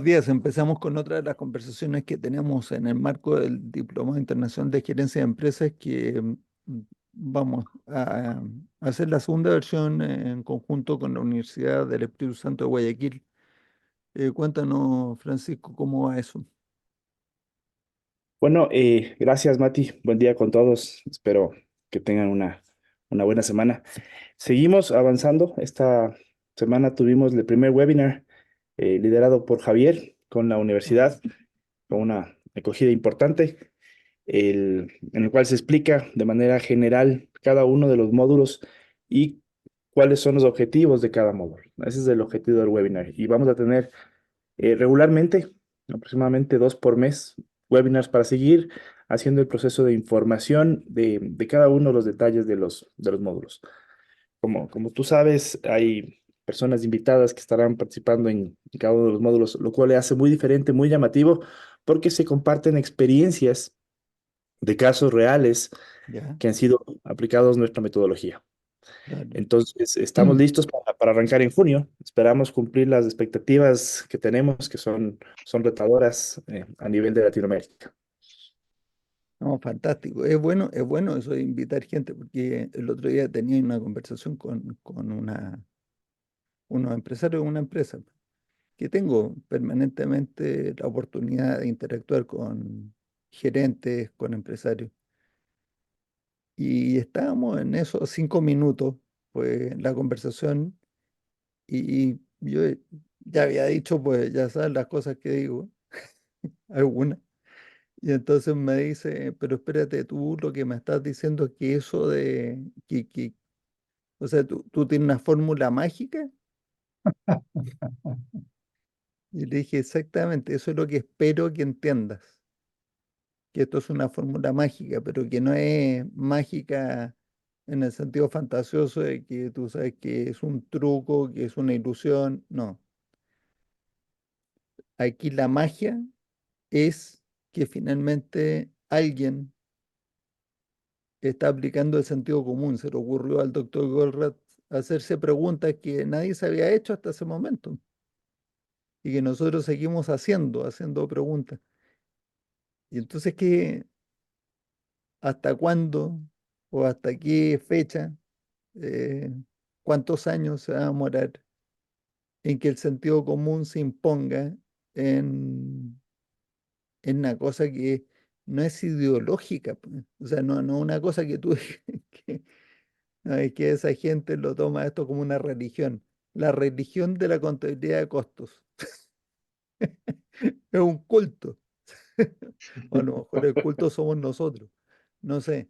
días. Empezamos con otra de las conversaciones que tenemos en el marco del Diplomado Internacional de Gerencia de Empresas, que vamos a hacer la segunda versión en conjunto con la Universidad del Espíritu Santo de Guayaquil. Cuéntanos, Francisco, ¿cómo va eso? Bueno, gracias, Mati. Buen día con todos. Espero que tengan una buena semana. Seguimos avanzando. Esta semana tuvimos el primer webinar liderado por Javier con la universidad, con una acogida importante, en el cual se explica de manera general cada uno de los módulos y cuáles son los objetivos de cada módulo. Ese es el objetivo del webinar. Y vamos a tener regularmente, aproximadamente 2 por mes, webinars para seguir haciendo el proceso de información de cada uno de los detalles de los módulos. Como tú sabes, hay personas invitadas que estarán participando en cada uno de los módulos, lo cual le hace muy diferente, muy llamativo, porque se comparten experiencias de casos reales Ya, que han sido aplicados en nuestra metodología. claro. Entonces, estamos listos para arrancar en junio. Esperamos cumplir las expectativas que tenemos, que son retadoras a nivel de Latinoamérica. No, fantástico. Es bueno eso de invitar gente, porque el otro día tenía una conversación con unos empresarios de una empresa, que tengo permanentemente la oportunidad de interactuar con gerentes, con empresarios. Y estábamos en esos 5 minutos, pues, la conversación, y yo ya había dicho, pues, ya sabes las cosas que digo, algunas. Y entonces me dice, pero espérate, tú lo que me estás diciendo es que eso de, o sea, tú tienes una fórmula mágica. Y le dije, exactamente, eso es lo que espero que entiendas, que esto es una fórmula mágica, pero que no es mágica en el sentido fantasioso de que tú sabes que es un truco, que es una ilusión. No, aquí la magia es que finalmente alguien está aplicando el sentido común. Se le ocurrió al doctor Goldratt hacerse preguntas que nadie se había hecho hasta ese momento y que nosotros seguimos haciendo preguntas. Y entonces, ¿hasta cuándo o hasta qué fecha, eh, cuántos años se va a demorar en que el sentido común se imponga en, en una cosa que no es ideológica, pues? O sea, no una cosa que tú que, no, es que esa gente lo toma esto como una religión. La religión de la contabilidad de costos es un culto. O a lo mejor el culto somos nosotros. No sé,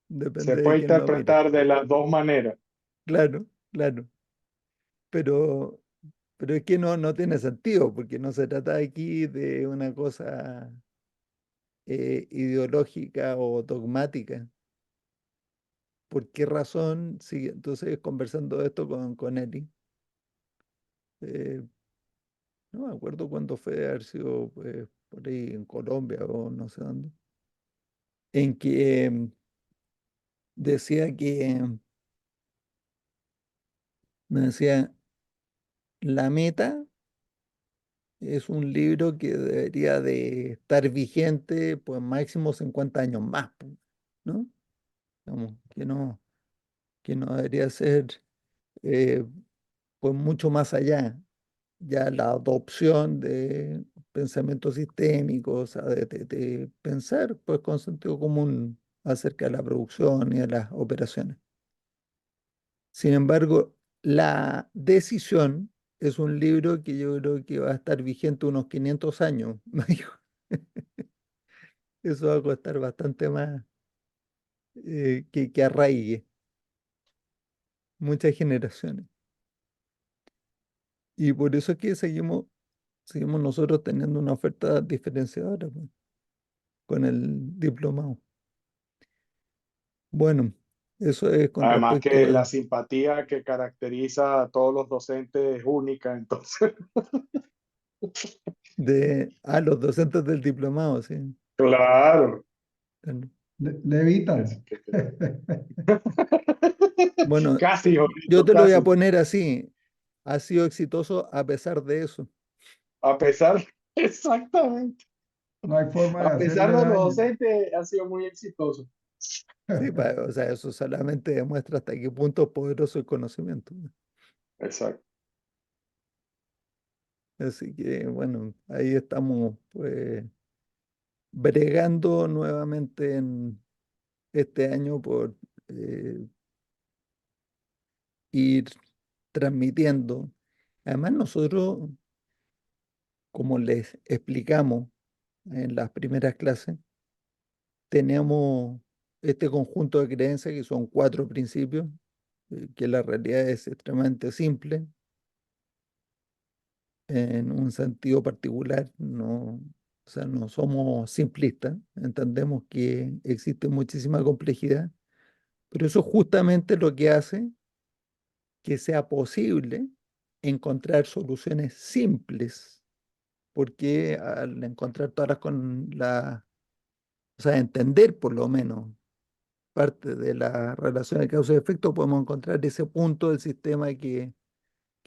Se depende de puede quién lo mire. interpretar de las dos maneras. Claro, claro. Pero, pero es que no tiene sentido, porque no se trata aquí de una cosa ideológica o dogmática. ¿Por qué razón? Sí, entonces conversando esto con Eli, eh, no me acuerdo cuándo fue, de haber sido por ahí en Colombia o no sé dónde, en que decía me decía, la meta es un libro que debería de estar vigente pues máximo 50 años más, pues, ¿no? Digamos, que no debería ser eh, pues mucho más allá. Ya la adopción de pensamiento sistémico, o sea, de pensar pues con sentido común acerca de la producción y de las operaciones. Sin embargo, La Decisión es un libro que yo creo que va a estar vigente unos 500 años, me dijo. Eso va a costar bastante más que arraigue muchas generaciones. Y por eso es que seguimos nosotros teniendo una oferta diferenciadora, pues, con el diplomado. Bueno, eso es con Además respecto que la de, simpatía que caracteriza a todos los docentes es única, entonces, los docentes del diplomado, sí. claro. Claro. Así Levitan. que, Bueno, casi, yo Jorito, te lo voy a casi. poner así. Ha sido exitoso a pesar de eso. A pesar, exactamente. No hay forma de A pesar hacerle de los daño. docentes, ha sido muy exitoso. Sí, o sea, eso solamente demuestra hasta qué punto es poderoso el conocimiento. Exacto. Así que, bueno, ahí estamos, pues, bregando nuevamente en este año por eh, ir transmitiendo. Además, nosotros, como les explicamos en las primeras clases, tenemos este conjunto de creencias que son 4 principios, que la realidad es extremadamente simple en un sentido particular. No, o sea, no somos simplistas, entendemos que existe muchísima complejidad, pero eso es justamente lo que hace que sea posible encontrar soluciones simples, porque al encontrar todas o sea, entender por lo menos parte de la relación de causa y efecto, podemos encontrar ese punto del sistema que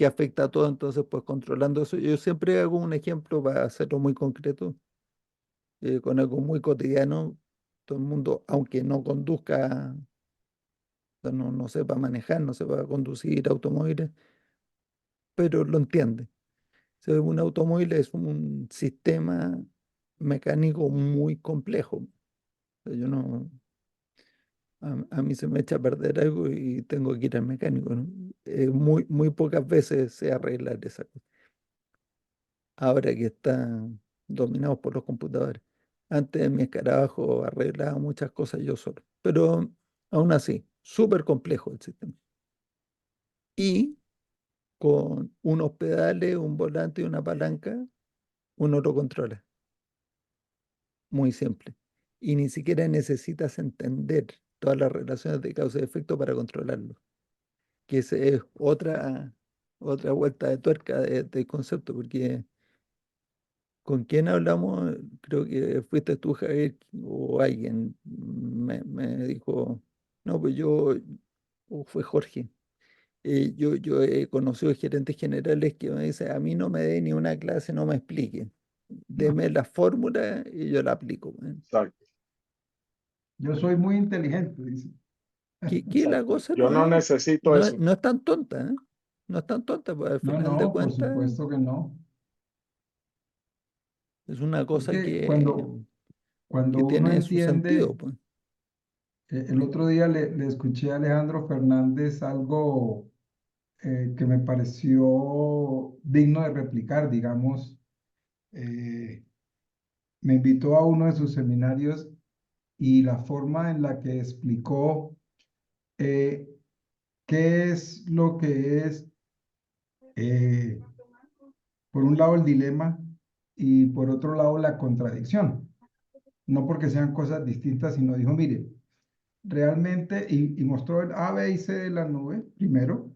afecta a todo. Entonces, pues controlando eso, yo siempre hago un ejemplo para hacerlo muy concreto, con algo muy cotidiano. Todo el mundo, aunque no conduzca, o sea, no sepa manejar, no sepa conducir automóviles, pero lo entiende. O sea, un automóvil es un sistema mecánico muy complejo. O sea, yo no, a mí se me echa a perder algo y tengo que ir al mecánico, ¿no? Muy pocas veces se arregla esa cosa. Ahora que están dominados por los computadores. Antes en mi escarabajo arreglaba muchas cosas yo solo, pero aún así, súper complejo el sistema. Y con unos pedales, un volante y una palanca, uno lo controla. Muy simple. Y ni siquiera necesitas entender todas las relaciones de causa y efecto para controlarlo, que esa es otra vuelta de tuerca del concepto, porque ¿con quién hablamos? Creo que fuiste tú, Javier, o alguien me dijo, no, pues yo, o fue Jorge. Yo he conocido gerentes generales que me dicen, a mí no me dé ni una clase, no me explique. Deme la fórmula y yo la aplico. Bueno, Exacto. Yo soy muy inteligente, dice. que la Exacto. cosa Yo no necesito eso. no es tan tonta, ¿eh? No es tan tonta, pues al No, final de no, por cuentas supuesto que no. es una Es cosa que cuando que uno tiene su sentido, entiende, pues. el otro día le escuché a Alejandro Fernández algo que me pareció digno de replicar, digamos. eh, Me invitó a uno de sus seminarios y la forma en la que explicó eh, qué es lo que es, eh, por un lado, el dilema y por otro lado, la contradicción. No porque sean cosas distintas, sino dijo, mire, realmente, y mostró el A, B y C de la nube primero,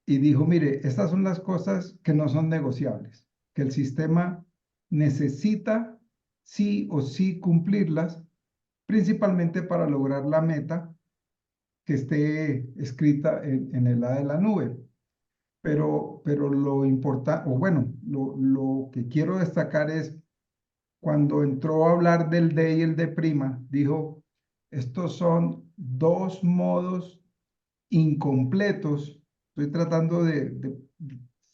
y dijo, mire, estas son las cosas que no son negociables, que el sistema necesita sí o sí cumplirlas, principalmente para lograr la meta que esté escrita en el A de la nube. Pero lo importante, o bueno, lo que quiero destacar es cuando entró a hablar del D y el D', dijo, estos son dos modos incompletos. Estoy tratando de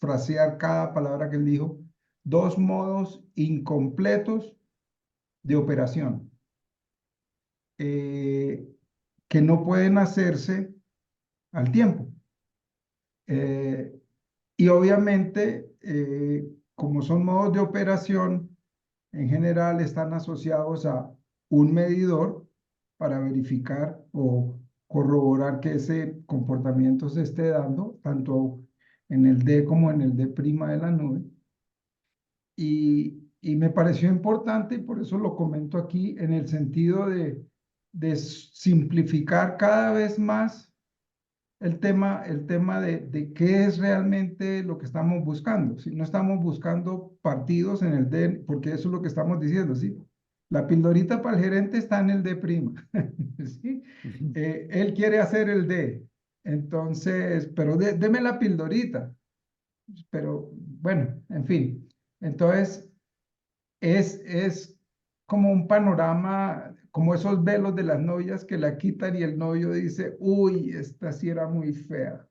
frasear cada palabra que él dijo. Dos modos incompletos de operación eh, que no pueden hacerse al tiempo. Eh, y obviamente, como son modos de operación, en general están asociados a un medidor para verificar o corroborar que ese comportamiento se esté dando, tanto en el D como en el D' de la nube. Y me pareció importante y por eso lo comento aquí en el sentido de simplificar cada vez más el tema de qué es realmente lo que estamos buscando. Si no estamos buscando partidos en el D, porque eso es lo que estamos diciendo, ¿sí? La pildorita para el gerente está en el D', ¿sí? Ujú. Él quiere hacer el D, entonces, pero deme la pildorita, pero bueno, en fin. Entonces, es como un panorama, como esos velos de las novias que la quitan y el novio dice, uy, esta sí era muy fea.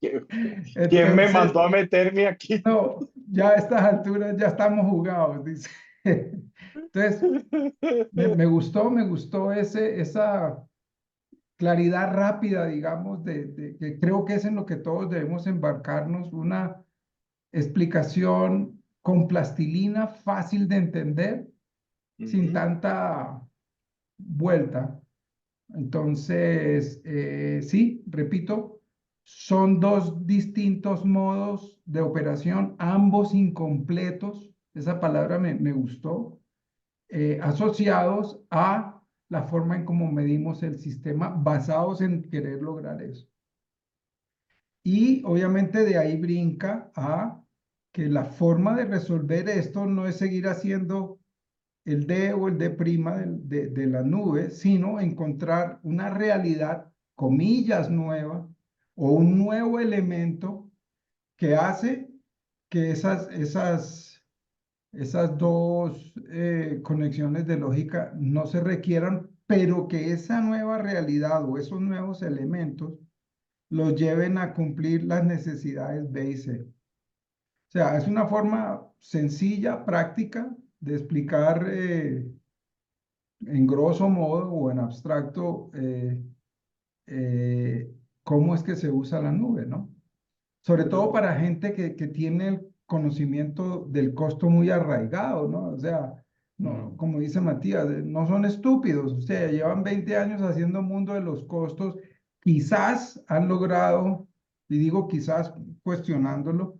¿Quién me Entonces, mandó a meterme aquí? no, ya a estas alturas ya estamos jugados, dice. Entonces, me gustó esa claridad rápida, digamos, que creo que es en lo que todos debemos embarcarnos, una explicación con plastilina, fácil de entender, sin Ujú. tanta vuelta. Entonces, sí, repito, son dos distintos modos de operación, ambos incompletos, esa palabra me gustó, asociados a la forma en cómo medimos el sistema, basados en querer lograr eso. Y obviamente de ahí brinca a que la forma de resolver esto no es seguir haciendo el D o el D' de la nube, sino encontrar una realidad, comillas, nueva o un nuevo elemento que hace que esas dos conexiones de lógica no se requieran, pero que esa nueva realidad o esos nuevos elementos los lleven a cumplir las necesidades B y C. O sea, es una forma sencilla, práctica, de explicar en grosso modo o en abstracto cómo es que se usa la nube, ¿no? Sobre todo Pero, para gente que tiene el conocimiento del costo muy arraigado, ¿no? O sea, no, como dice Matías, no son estúpidos, o sea, llevan 20 años haciendo mundo de los costos, quizás han logrado, y digo quizás cuestionándolo,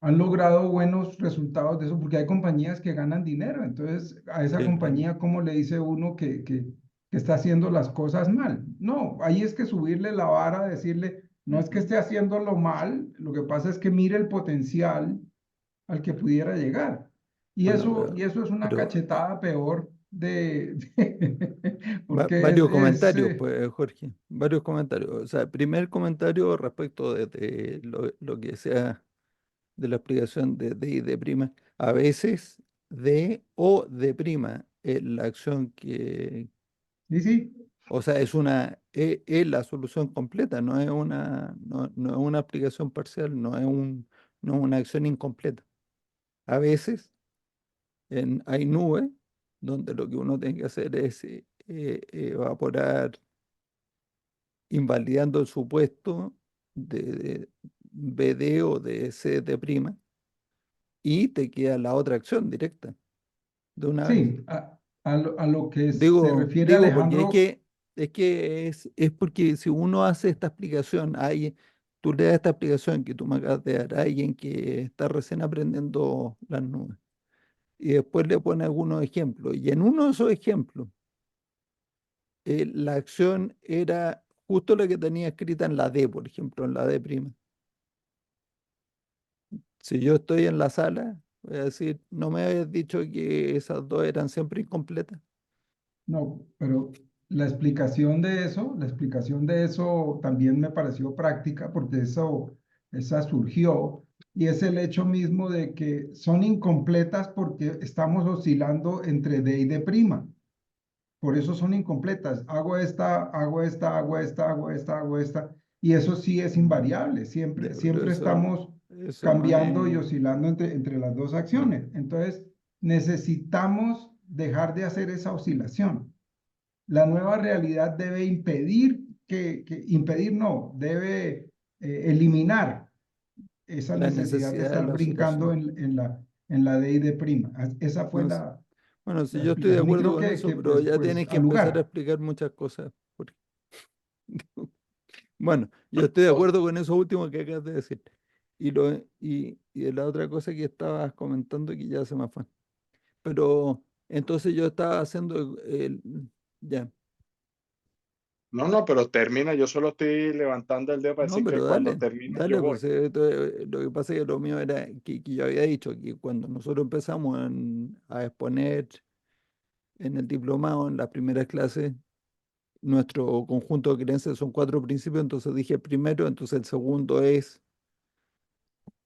han logrado buenos resultados de eso, porque hay compañías que ganan dinero. Entonces, a esa Sí, claro. compañía, ¿cómo le dice uno que está haciendo las cosas mal? No, ahí es que subirle la vara, decirle, no es que ujú. esté haciéndolo mal, lo que pasa es que mire el potencial al que pudiera llegar. Bueno, Y eso es una pero cachetada peor porque varios comentarios, pues, Jorge, varios comentarios. O sea, primer comentario respecto de lo que sea de la explicación de D y D prima. A veces D o D prima es la acción que, sí, sí, o sea, es la solución completa, no es una aplicación parcial, no es una acción incompleta. A veces hay nubes donde lo que uno tiene que hacer es evaporar, invalidando el supuesto de BD o de CD prima, y te queda la otra acción directa de una vez. sí, a lo que se refiere Digo porque Alejandro. es porque si uno hace esta explicación, tú le das esta explicación que tú me acabas de dar a alguien que está recién aprendiendo las nubes y después le pone algunos ejemplos. Y en uno de esos ejemplos, la acción era justo la que tenía escrita en la D, por ejemplo, en la D prima. Si yo estoy en la sala, voy a decir, ¿no me habías dicho que esas dos eran siempre incompletas? No, pero la explicación de eso también me pareció práctica porque esa surgió y es el hecho mismo de que son incompletas porque estamos oscilando entre D y D prima. Por eso son incompletas. Hago esta, hago esta, hago esta, hago esta, hago esta. Y eso sí es invariable. Ya, Siempre, pero siempre estamos eso no cambiando y es, oscilando entre las dos bueno, acciones. Entonces, necesitamos dejar de hacer esa oscilación. La nueva realidad debe impedir impedir no, debe eliminar esa la necesidad de necesidad de estar la brincando oscilación. en la D y D prima. Esa fue No sé. Bueno, sí, la yo estoy de explicación y acuerdo creo con eso, que pero ya pues tienes que al empezar a lugar. explicar muchas cosas. Bueno, yo estoy de O- acuerdo con eso último que acabas de decir. Y de la otra cosa que estabas comentando que ya se me fue. Pero entonces yo estaba haciendo ya. No, no, pero termina, yo solo estoy levantando el dedo para No, decir que pero cuando dale, termine yo dale, voy. pues lo que pasa es que lo mío era que yo había dicho que cuando nosotros empezamos a exponer en el diplomado, en las primeras clases, nuestro conjunto de creencias son cuatro principios, entonces dije el primero, entonces el segundo es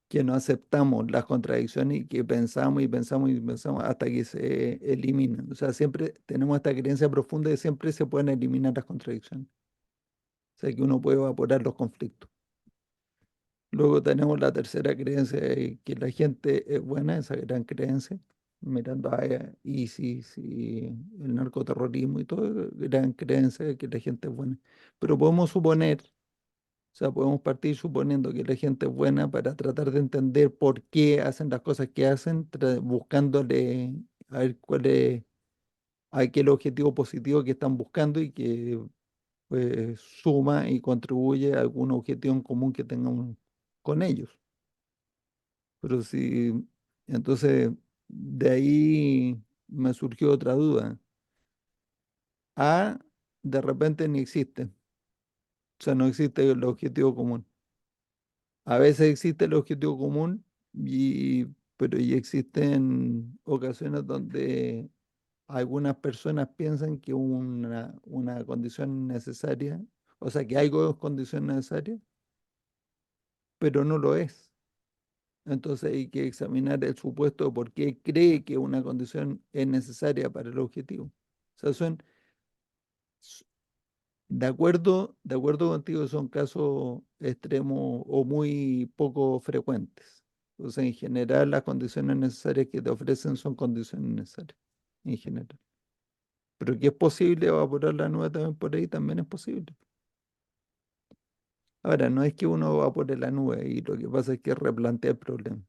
que no aceptamos las contradicciones y que pensamos y pensamos y pensamos hasta que se eliminan. O sea, siempre tenemos esta creencia profunda de que siempre se pueden eliminar las contradicciones. O sea, que uno puede evaporar los conflictos. Luego tenemos la tercera creencia de que la gente es buena, esa gran creencia, mirando a ISIS y el narcoterrorismo y todo, gran creencia de que la gente es buena. Pero podemos suponer, o sea, podemos partir suponiendo que la gente es buena para tratar de entender por qué hacen las cosas que hacen, buscándole a ver cuál es, a qué es el objetivo positivo que están buscando y que pues, suma y contribuye a algún objetivo en común que tengan con ellos. Pero sí, entonces de ahí me surgió otra duda. A, de repente ni existe, o sea, no existe el objetivo común. A veces existe el objetivo común, pero y existen ocasiones donde algunas personas piensan que una condición necesaria, o sea, que algo es condición necesaria, pero no lo es. Entonces hay que examinar el supuesto de por qué cree que una condición es necesaria para el objetivo. O sea, s- de acuerdo contigo, son casos extremos o muy poco frecuentes. O sea, en general las condiciones necesarias que te ofrecen son condiciones necesarias, en general. Pero que es posible evaporar la nube también por ahí, también es posible. Ahora, no es que uno evapore la nube y lo que pasa es que replantea el problema.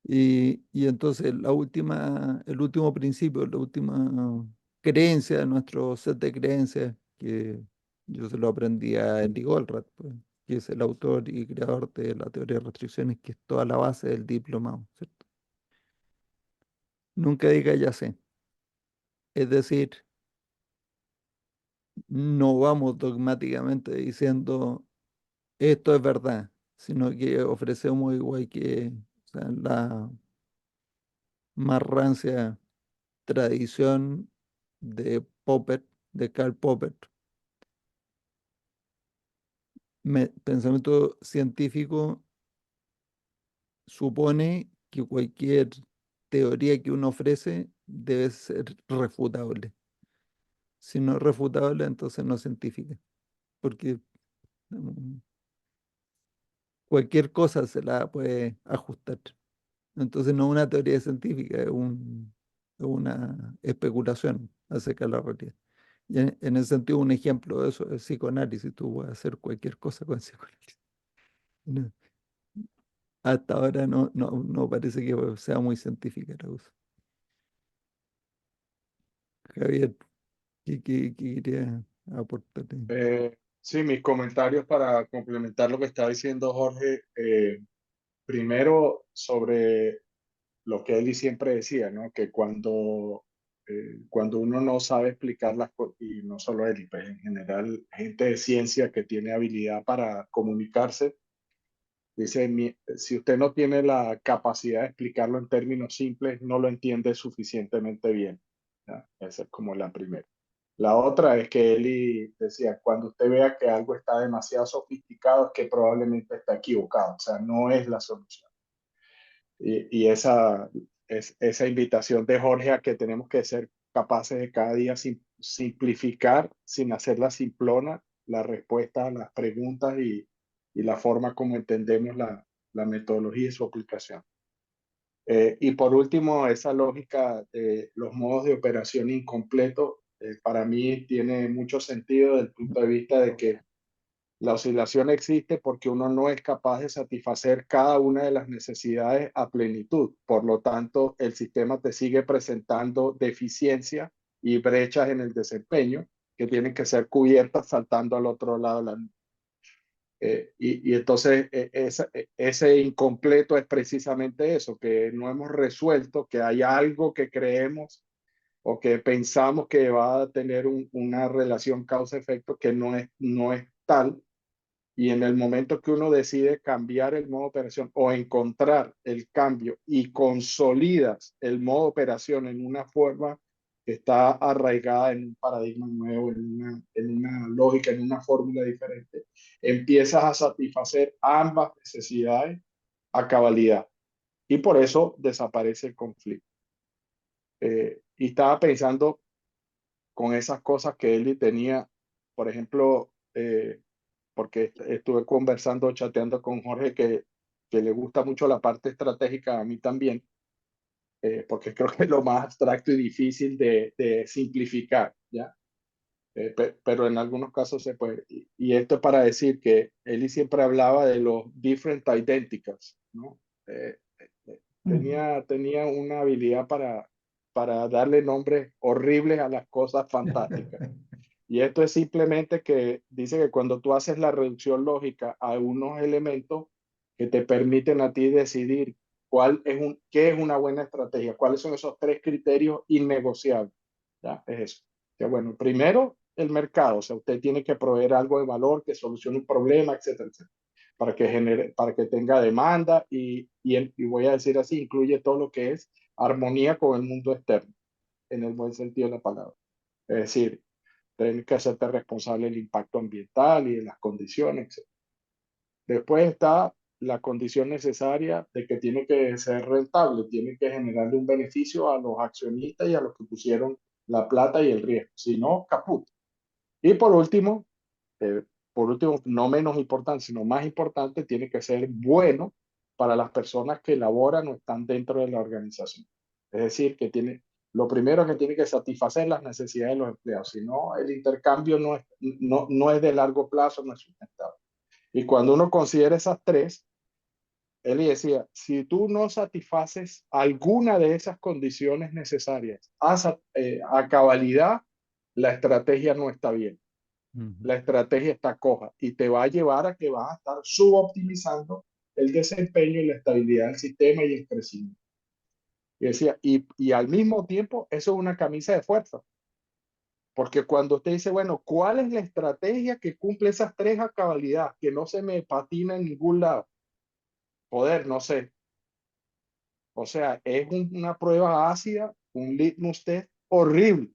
Y entonces el último principio, la última creencia de nuestro set de creencias, que yo se lo aprendí a Andy Goldratt, pues, que es el autor y creador de la teoría de restricciones, que es toda la base del diplomado, ¿cierto? Nunca diga ya sé. Es decir, no vamos dogmáticamente diciendo esto es verdad, sino que ofrecemos igual que, o sea, la más rancia tradición de Popper, de Karl Popper. Pensamiento científico supone que cualquier teoría que uno ofrece debe ser refutable. Si no es refutable, entonces no es científica, porque mm, cualquier cosa se la puede ajustar. Entonces no es una teoría científica, es una especulación acerca de la realidad. Y en ese sentido, un ejemplo de eso es psicoanálisis. Tú puedes hacer cualquier cosa con psicoanálisis. No, hasta ahora no parece que sea muy científica la cosa. Javier, ¿qué quería aportar? Sí, mis comentarios para complementar lo que está diciendo Jorge. Primero, sobre lo que él siempre decía, ¿no? Que cuando uno no sabe explicar las cosas, y no solo él, pues en general, gente de ciencia que tiene habilidad para comunicarse, dice, si usted no tiene la capacidad de explicarlo en términos simples, no lo entiende suficientemente bien. ¿Ya? Esa es como la primera. La otra es que Eli decía, cuando usted vea que algo está demasiado sofisticado, es que probablemente está equivocado, o sea, no es la solución. Y esa es esa invitación de Jorge a que tenemos que ser capaces de cada día simplificar, sin hacerla simplona, la respuesta a las preguntas y la forma como entendemos la metodología y su aplicación. Y por último, esa lógica de los modos de operación incompletos, para mí tiene mucho sentido desde el punto de vista de que la oscilación existe porque uno no es capaz de satisfacer cada una de las necesidades a plenitud. Por lo tanto, el sistema te sigue presentando deficiencias y brechas en el desempeño que tienen que ser cubiertas saltando al otro lado de la. Y entonces ese incompleto es precisamente eso, que no hemos resuelto, que hay algo que creemos o que pensamos que va a tener una relación causa-efecto que no es tal. Y en el momento que uno decide cambiar el modo de operación o encontrar el cambio y consolidas el modo de operación en una forma está arraigada en un paradigma nuevo, en una lógica, en una fórmula diferente, empiezas a satisfacer ambas necesidades a cabalidad. Y por eso desaparece el conflicto. Y estaba pensando con esas cosas que él tenía, por ejemplo, porque estuve conversando, chateando con Jorge, que le gusta mucho la parte estratégica, a mí también, porque creo que es lo más abstracto y difícil de simplificar, ¿ya? Pero en algunos casos se puede. Y esto es para decir que Eli siempre hablaba de los different identicals, ¿no? Tenía una habilidad para darle nombres horribles a las cosas fantásticas. Y esto es simplemente que dice que cuando tú haces la reducción lógica a unos elementos que te permiten a ti decidir qué es una buena estrategia, cuáles son esos tres criterios innegociables. ¿Ya? Es eso. Que bueno, primero, el mercado, o sea, usted tiene que proveer algo de valor que solucione un problema, etcétera, etcétera, para que tenga demanda y voy a decir así, incluye todo lo que es armonía con el mundo externo, en el buen sentido de la palabra. Es decir, tienes que hacerte responsable del impacto ambiental y de las condiciones, etc. Después está la condición necesaria de que tiene que ser rentable, tiene que generarle un beneficio a los accionistas y a los que pusieron la plata y el riesgo. Si no, caput. Y eh, por último, no menos importante, sino más importante, tiene que ser bueno para las personas que elaboran o están dentro de la organización. Es decir, lo primero que tiene que satisfacer las necesidades de los empleados, si no, el intercambio no es de largo plazo, no es sustentable. Y cuando uno considera esas tres, él decía, si tú no satisfaces alguna de esas condiciones necesarias a cabalidad, la estrategia no está bien. La estrategia está coja y te va a llevar a que vas a estar suboptimizando el desempeño y la estabilidad del sistema y el crecimiento. Y decía, y al mismo tiempo, eso es una camisa de fuerza. Porque cuando usted dice, bueno, ¿cuál es la estrategia que cumple esas tres a cabalidad? Que no se me patina en ningún lado. Joder, no sé. O sea, es una prueba ácida, un litmus test horrible,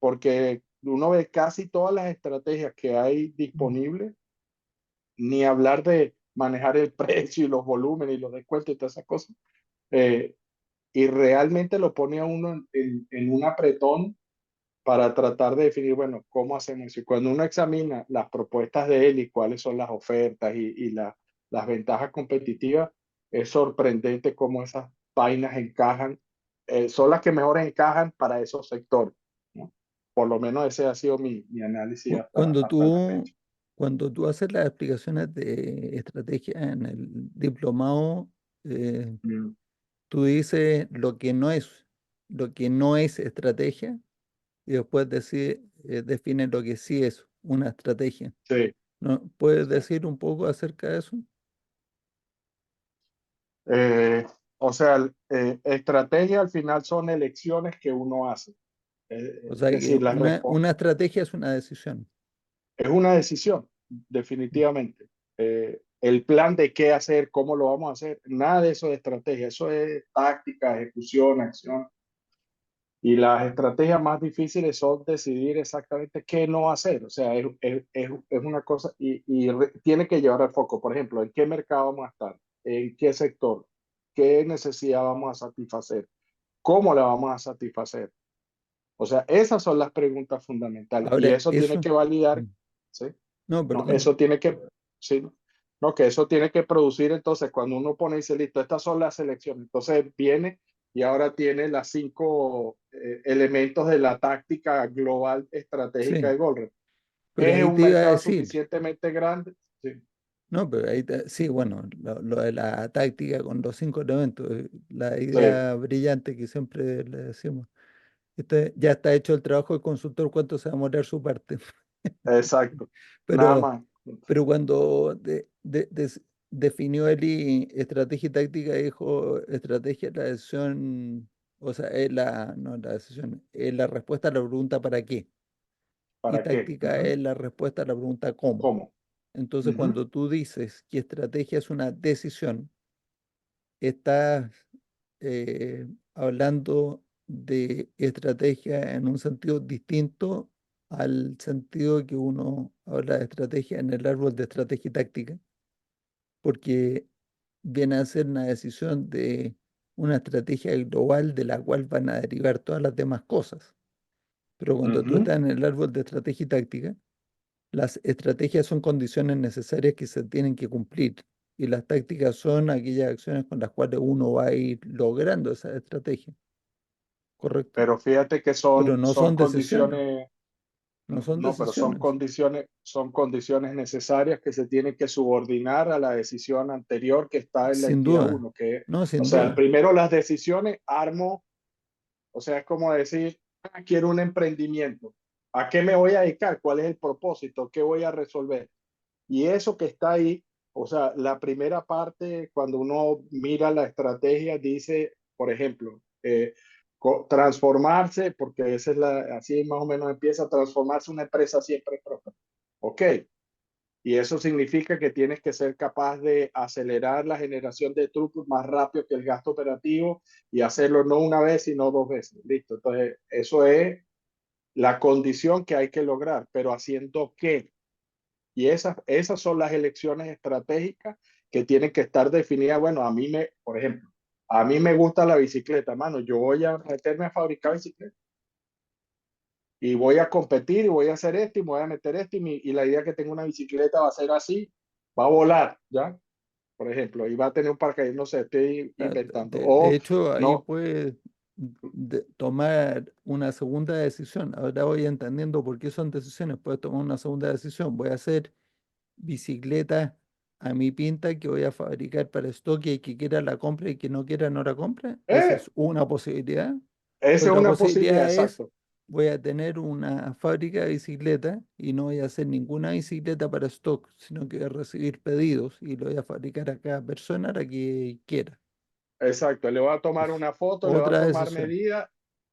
porque uno ve casi todas las estrategias que hay disponibles, ni hablar de manejar el precio y los volúmenes y los descuentos y todas esas cosas. Eh, y realmente lo pone a uno en un apretón para tratar de definir, bueno, ¿cómo hacemos eso? Y cuando uno examina las propuestas de él y cuáles son las ofertas y las ventajas competitivas, es sorprendente cómo esas vainas encajan, son las que mejor encajan para esos sectores, ¿no? Por lo menos ese ha sido mi análisis Cuando hasta la tú, fecha. cuando tú haces las explicaciones de estrategia en el diplomado, eh, Mm, tú dices lo que no es estrategia y después define lo que sí es una estrategia. sí, ¿No? ¿Puedes sí. decir un poco acerca de eso? Eh, o sea, estrategia al final son elecciones que uno hace. O Es sea, que decir, una estrategia es una decisión. es una decisión, definitivamente. El plan de qué hacer, cómo lo vamos a hacer, nada de eso de estrategia, eso es táctica, ejecución, acción. Y las estrategias más difíciles son decidir exactamente qué no hacer. O sea, es una cosa tiene que llevar al foco, por ejemplo, en qué mercado vamos a estar, en qué sector, qué necesidad vamos a satisfacer, cómo la vamos a satisfacer. O sea, esas son las preguntas fundamentales y Ahora, eso tiene eso, que validar, mm, ¿sí? no, No, perdón, sí, no, que eso tiene que producir entonces cuando uno pone y dice, listo, estas son las selecciones, entonces viene y ahora tiene las cinco elementos de la táctica global estratégica sí, de Goldberg. pero ¿Es ahí un te iba a mercado decir, suficientemente grande? Sí, no, pero sí, bueno, lo de la táctica con los 5 elementos, la sí, idea brillante que siempre le decimos. Ya está hecho el trabajo del consultor, ¿cuánto se va a demorar su parte? exacto, nada Pero, más. pero cuando definió Eli estrategia y táctica, dijo estrategia es la decisión, o sea, no la decisión, es la respuesta a la pregunta ¿para qué? Y ¿Para qué? táctica es la respuesta a la pregunta ¿cómo? ¿Cómo? Entonces, Ujú. cuando tú dices que estrategia es una decisión, estás hablando de estrategia en un sentido distinto al sentido que uno habla de estrategia en el árbol de estrategia y táctica, porque viene a ser una decisión de una estrategia global de la cual van a derivar todas las demás cosas. Pero cuando tú Ujú. estás en el árbol de estrategia y táctica, las estrategias son condiciones necesarias que se tienen que cumplir y las tácticas son aquellas acciones con las cuales uno va a ir logrando esa estrategia, ¿correcto? Pero fíjate que Pero no son son decisiones, condiciones, no son no, pero decisiones, son condiciones necesarias que se tienen que subordinar a la decisión anterior que está en la sin entidad duda, uno, que, no, o sin sea, el duda, primero las decisiones, armo, o sea, es como decir, "Ah, quiero un emprendimiento. ¿A qué me voy a dedicar? ¿Cuál es el propósito? ¿Qué voy a resolver? Y eso que está ahí, o sea, la primera parte, cuando uno mira la estrategia, dice, por ejemplo, transformarse, porque esa es así más o menos empieza a transformarse una empresa siempre próspera. Ok, y eso significa que tienes que ser capaz de acelerar la generación de throughput más rápido que el gasto operativo y hacerlo no una vez, sino dos veces. Listo. Entonces, eso es la condición que hay que lograr, pero haciendo qué. Y esas son las elecciones estratégicas que tienen que estar definidas. Bueno, por ejemplo, a mí me gusta la bicicleta, mano. Yo voy a meterme a fabricar bicicletas y voy a competir y voy a hacer esto y me voy a meter esto y la idea que tengo una bicicleta va a ser así, va a volar, ¿ya? Por ejemplo, y va a tener un paracaídas, no sé, estoy ¿ya? inventando. De O hecho, ahí no, puedes tomar una segunda decisión. Ahora voy entendiendo por qué son decisiones. Puedes tomar una segunda decisión. Voy a hacer bicicleta a mi pinta que voy a fabricar para stock y el que quiera la compra y que no quiera no la compra. Esa eh, es una posibilidad. esa es Otra una posibilidad, posibilidad es exacto. voy a tener una fábrica de bicicleta y no voy a hacer ninguna bicicleta para stock, sino que voy a recibir pedidos y lo voy a fabricar a cada persona a la que quiera. Exacto, le voy a tomar Es una foto, le voy a otra tomar decisión. medidas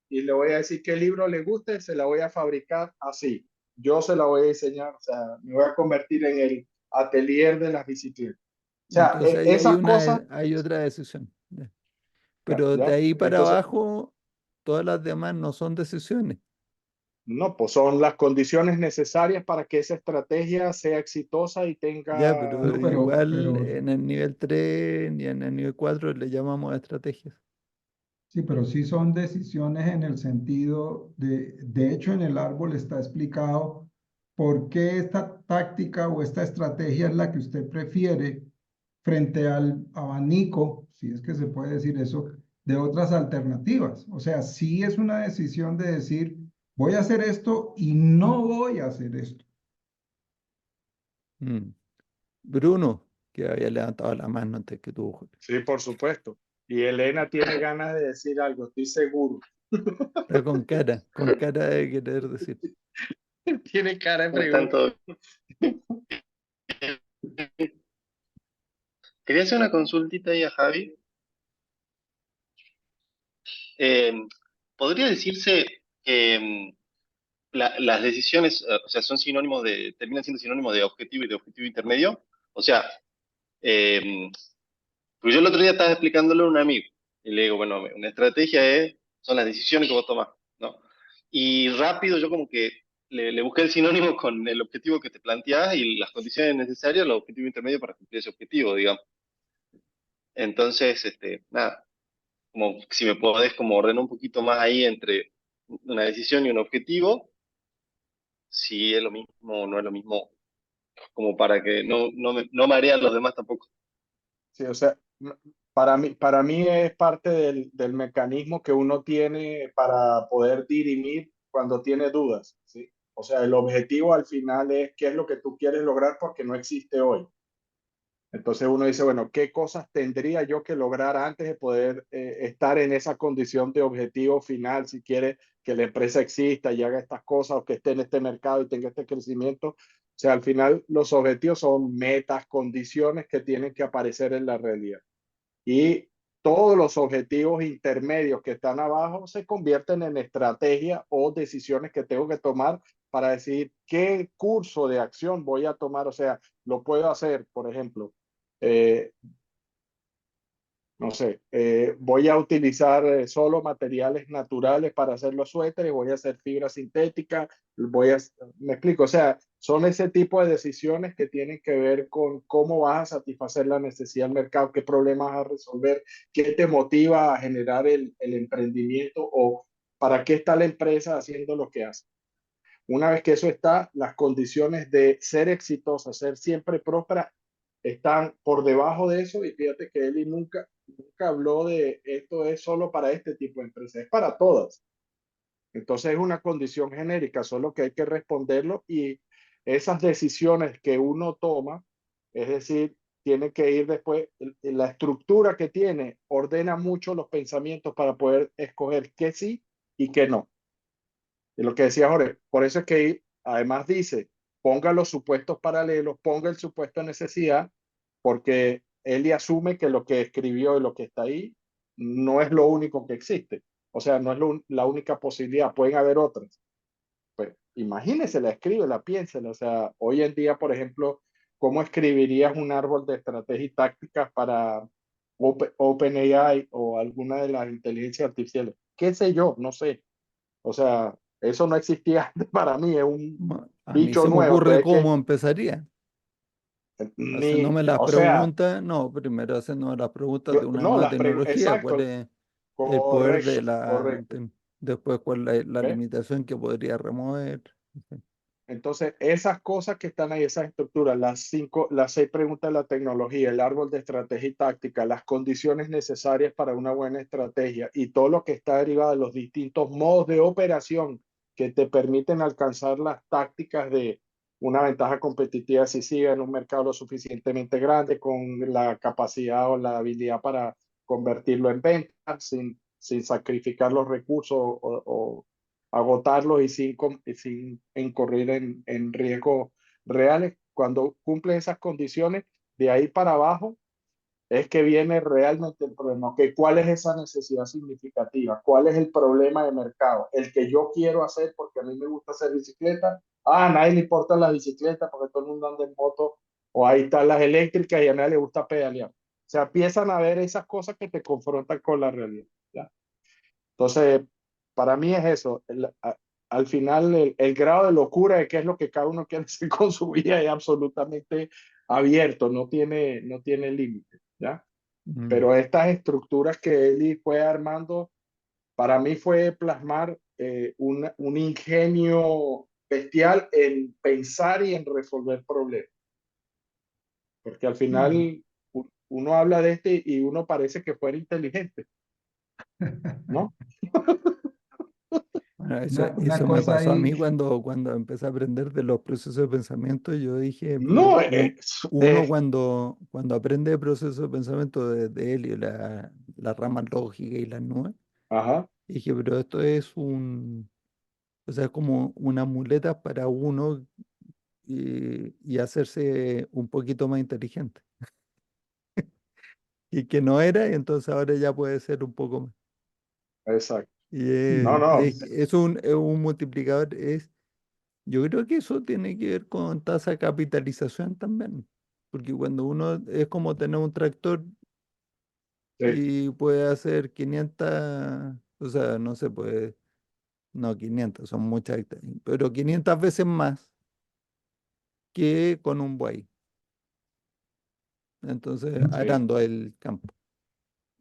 y le voy a decir qué libro le guste, se la voy a fabricar así. Yo se la voy a diseñar, o sea, me voy a convertir en el atelier de las bicicletas. O sea, Entonces ahí esas cosas, hay otra decisión. ¿Ya? ya, Pero de ya, ahí para entonces, abajo, todas las demás no son decisiones. no, pues son las condiciones necesarias para que esa estrategia sea exitosa y Ya, tenga, pero No, igual pero en el nivel 3 y en el nivel 4 le llamamos estrategias. sí, pero sí son decisiones en el sentido de hecho, en el árbol está explicado por qué esta táctica o esta estrategia es la que usted prefiere frente al abanico, si es que se puede decir eso, de otras alternativas. O sea, sí es una decisión de decir, voy a hacer esto y no voy a hacer esto. Mm. Bruno, que había levantado la mano antes que tú, Julio. sí, por supuesto. Y Elena tiene ganas de decir algo, estoy seguro. Está con cara de querer decir. Tiene cara de ¿Cómo están pregunta. todos? Quería hacer una consultita ahí a Javi. Eh, ¿Podría decirse que las decisiones, o sea, son sinónimos terminan siendo sinónimos de objetivo y de objetivo intermedio? O sea, eh, porque yo el otro día estaba explicándolo a un amigo y le digo, bueno, una estrategia son las decisiones que vos tomás, ¿no? Y rápido yo como que le busqué el sinónimo con el objetivo que te planteás y las condiciones necesarias, el objetivo intermedio para cumplir ese objetivo, digamos. Entonces, nada, como si me podés como ordenar un poquito más ahí entre una decisión y un objetivo, si es lo mismo o no es lo mismo, como para que no marea a los demás tampoco. Sí, o sea, para mí es parte del mecanismo que uno tiene para poder dirimir cuando tiene dudas, ¿sí? O sea, el objetivo al final es qué es lo que tú quieres lograr porque no existe hoy. Entonces uno dice, bueno, ¿qué cosas tendría yo que lograr antes de poder estar en esa condición de objetivo final si quiere que la empresa exista y haga estas cosas o que esté en este mercado y tenga este crecimiento? O sea, al final los objetivos son metas, condiciones que tienen que aparecer en la realidad. Y todos los objetivos intermedios que están abajo se convierten en estrategia o decisiones que tengo que tomar para decidir qué curso de acción voy a tomar. O sea, lo puedo hacer, por ejemplo, eh, no sé, voy a utilizar solo materiales naturales para hacer los suéteres, voy a hacer fibra sintética, voy a, me explico, o sea, son ese tipo de decisiones que tienen que ver con cómo vas a satisfacer la necesidad del mercado, qué problemas vas a resolver, qué te motiva a generar el emprendimiento o para qué está la empresa haciendo lo que hace. Una vez que eso está, las condiciones de ser exitosa, ser siempre próspera, están por debajo de eso. Y fíjate que Eli nunca habló de esto es solo para este tipo de empresas, es para todas. Entonces es una condición genérica, solo que hay que responderlo y esas decisiones que uno toma, es decir, tiene que ir después, la estructura que tiene ordena mucho los pensamientos para poder escoger qué sí y qué no. Y lo que decía Jorge, por eso es que además dice, ponga los supuestos paralelos, ponga el supuesto de necesidad, porque él asume que lo que escribió y lo que está ahí no es lo único que existe. O sea, no es la única posibilidad, pueden haber otras. Pues imagínese, la escribe, la piensa. O sea, hoy en día, por ejemplo, ¿cómo escribirías un árbol de estrategia y tácticas para OpenAI o alguna de las inteligencias artificiales? ¿Qué sé yo? No sé. O sea, eso no existía antes para mí, es un A mí bicho se me nuevo. ocurre Entonces, cómo empezaría. ni, Haciéndome las o sea, preguntas, no, primero haciéndome las preguntas de una no, nueva tecnología, cuál exacto, es el poder de correcto, correcto. después cuál es la ¿Ves? limitación que podría remover. Entonces, esas cosas que están ahí, esas estructuras, las 6 preguntas de la tecnología, el árbol de estrategia y táctica, las condiciones necesarias para una buena estrategia y todo lo que está derivado de los distintos modos de operación que te permiten alcanzar las tácticas de una ventaja competitiva si sigue en un mercado lo suficientemente grande con la capacidad o la habilidad para convertirlo en ventas sin sacrificar los recursos o agotarlos y sin incurrir en riesgos reales. Cuando cumple esas condiciones, de ahí para abajo es que viene realmente el problema. Okay, ¿cuál es esa necesidad significativa? ¿Cuál es el problema de mercado? El que yo quiero hacer porque a mí me gusta hacer bicicleta. A nadie le importan las bicicletas porque todo el mundo anda en moto o ahí están las eléctricas y a nadie le gusta pedalear. O sea, empiezan a ver esas cosas que te confrontan con la realidad. ¿Ya? Entonces, para mí es eso. Al final, el grado de locura de qué es lo que cada uno quiere hacer con su vida es absolutamente abierto, no tiene límite, ¿ya? Mm. Pero estas estructuras que Eli fue armando, para mí fue plasmar un ingenio bestial en pensar y en resolver problemas. Porque al Mm. final uno habla de este y uno parece que fuera inteligente, ¿no? Bueno, Una eso me cosa pasó a ahí, mí cuando empecé a aprender de los procesos de pensamiento. Yo dije, No, pero uno cuando aprende de procesos de pensamiento de Helio, la rama lógica y las nubes, ajá. dije, pero esto es o sea, como una muleta para uno y hacerse un poquito más inteligente. Y que no era, y entonces ahora ya puede ser un poco más. Exacto. Y No, no, es un multiplicador, yo creo que eso tiene que ver con tasa de capitalización también, porque cuando uno es como tener un tractor sí, y puede hacer 500, o sea, no sé, no 500, son muchas hectáreas, pero 500 veces más que con un buey, entonces sí, arando el campo.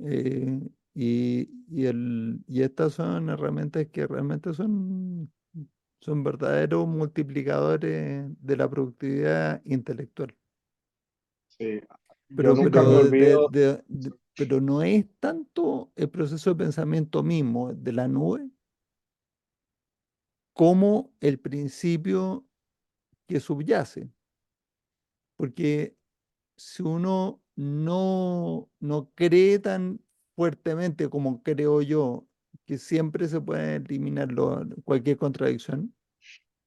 Eh, y estas son herramientas que realmente son verdaderos multiplicadores de la productividad intelectual. sí. Yo Pero, nunca me pero, olvido. pero no es tanto el proceso de pensamiento mismo de la nube como el principio que subyace. Porque si uno no cree tan fuertemente como creo yo, que siempre se puede eliminar cualquier contradicción,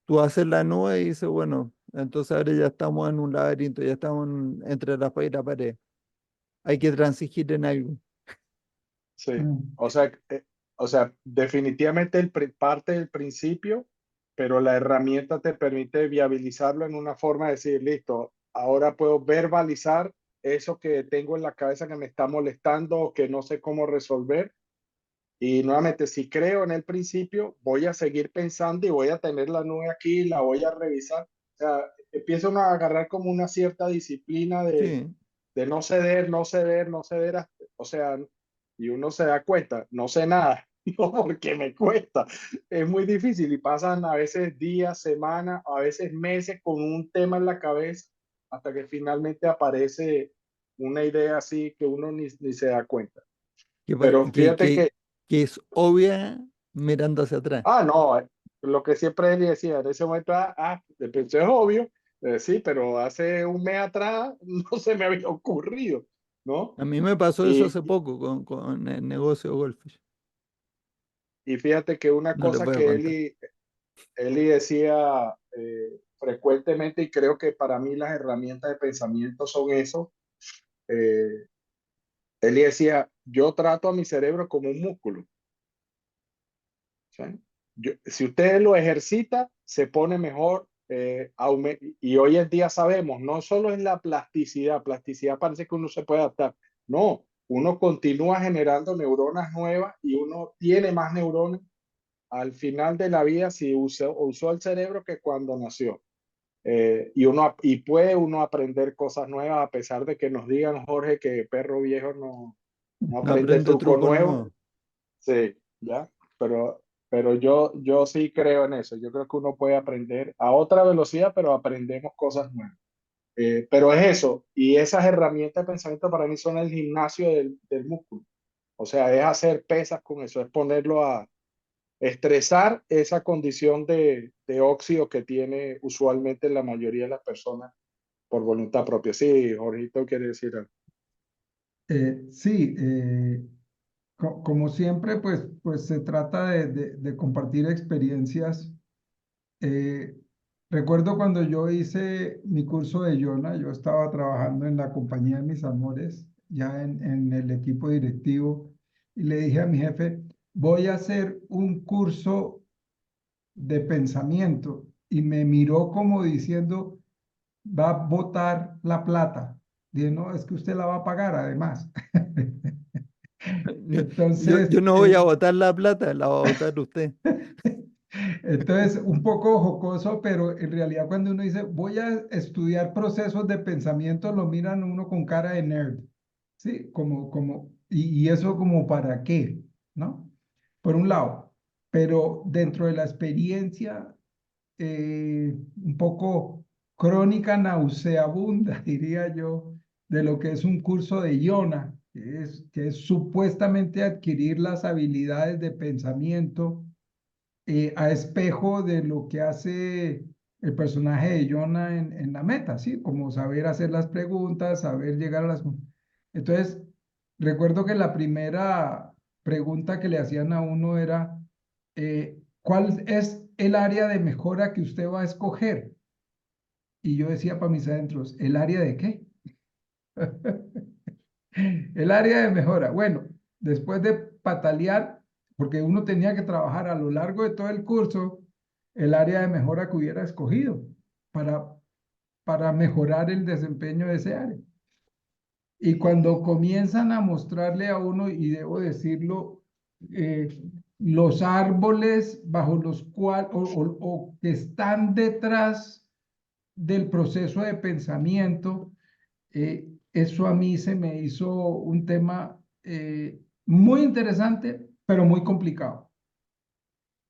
tú haces la nube y dices, bueno, entonces ahora ya estamos en un laberinto, ya estamos entre la pared y la pared. Hay que transigir en algo. Sí. mm, O sea, definitivamente parte del principio, pero la herramienta te permite viabilizarlo en una forma de decir, listo, ahora puedo verbalizar eso que tengo en la cabeza que me está molestando o que no sé cómo resolver. Y nuevamente, si creo en el principio, voy a seguir pensando y voy a tener la nube aquí, la voy a revisar. O sea, empiezo uno a agarrar como una cierta disciplina Sí, de no ceder, no ceder, no ceder. O sea, y uno se da cuenta, no sé nada, no porque me cuesta. Es muy difícil y pasan a veces días, semanas, a veces meses con un tema en la cabeza hasta que finalmente aparece una idea así que uno ni se da cuenta. que, Pero fíjate que que es obvia mirando hacia atrás. no, lo que siempre él decía, en ese momento, de pensé es obvio, sí, pero hace un mes atrás no se me había ocurrido, ¿no? A mí me pasó eso Y, hace poco con el negocio Goldfish. y fíjate que una No les cosa voy a que contar. Eli decía frecuentemente, y creo que para mí las herramientas de pensamiento son eso, eh, Eli decía, yo trato a mi cerebro como un músculo. ¿Sí? Si usted lo ejercita, se pone mejor. Y hoy en día sabemos, no solo es la plasticidad, plasticidad parece que uno se puede adaptar. No, uno continúa generando neuronas nuevas y uno tiene más neuronas al final de la vida si usó el cerebro que cuando nació. Y puede uno aprender cosas nuevas a pesar de que nos digan, Jorge, que perro viejo no No aprende aprende truco truco nuevo. nuevo. Sí, ya, pero yo sí creo en eso. Yo creo que uno puede aprender a otra velocidad, pero aprendemos cosas nuevas. Pero es eso, y esas herramientas de pensamiento para mí son el gimnasio del músculo. O sea, es hacer pesas con eso, es ponerlo a estresar esa condición de óxido que tiene usualmente la mayoría de las personas por voluntad propia. Sí, Jorgito quiere decir algo. Sí, como siempre, pues se trata de compartir experiencias. Eh, Recuerdo cuando yo hice mi curso de Yona, yo estaba trabajando en la compañía de mis amores, ya en el equipo directivo, y le dije a mi jefe, voy a hacer un curso de pensamiento, y me miró como diciendo, va a botar la plata. Dije, no, es que usted la va a pagar además. Yo Entonces, no voy a botar la plata, la va a botar usted. entonces, un poco jocoso, pero en realidad cuando uno dice, voy a estudiar procesos de pensamiento, lo miran uno con cara de nerd, ¿sí? Y eso como para qué, ¿no? Por un lado, pero dentro de la experiencia, un poco crónica nauseabunda, diría yo, de lo que es un curso de Iona, que es supuestamente adquirir las habilidades de pensamiento a espejo de lo que hace el personaje de Jonah en la meta, ¿sí? Como saber hacer las preguntas, saber llegar a las... Entonces, recuerdo que la primera pregunta que le hacían a uno era, ¿cuál es el área de mejora que usted va a escoger? Y yo decía para mis adentros, ¿el área de qué? El área de mejora. Bueno, después de patalear, porque uno tenía que trabajar a lo largo de todo el curso, el área de mejora que hubiera escogido para, para mejorar el desempeño de ese área. Y cuando comienzan a mostrarle a uno, y debo decirlo, los árboles bajo los cuales, o que están detrás del proceso de pensamiento, eso a mí se me hizo un tema muy interesante, pero muy complicado.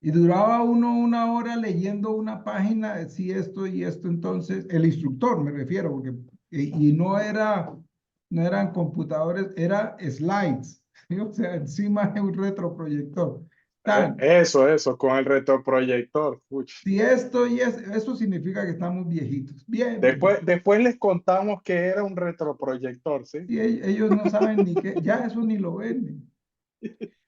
Y duraba uno una hora leyendo una página, decía esto y esto, entonces, el instructor me refiero, porque, y no eran computadores, era slides, ¿sí? O sea, encima de un retroproyector. Tan, Eso, con el retroproyector. Uch. si esto y eso significa que estamos viejitos, bien viejitos. Después les contamos que era un retroproyector, ¿sí? Y ellos no saben ni qué, ya eso ni lo ven.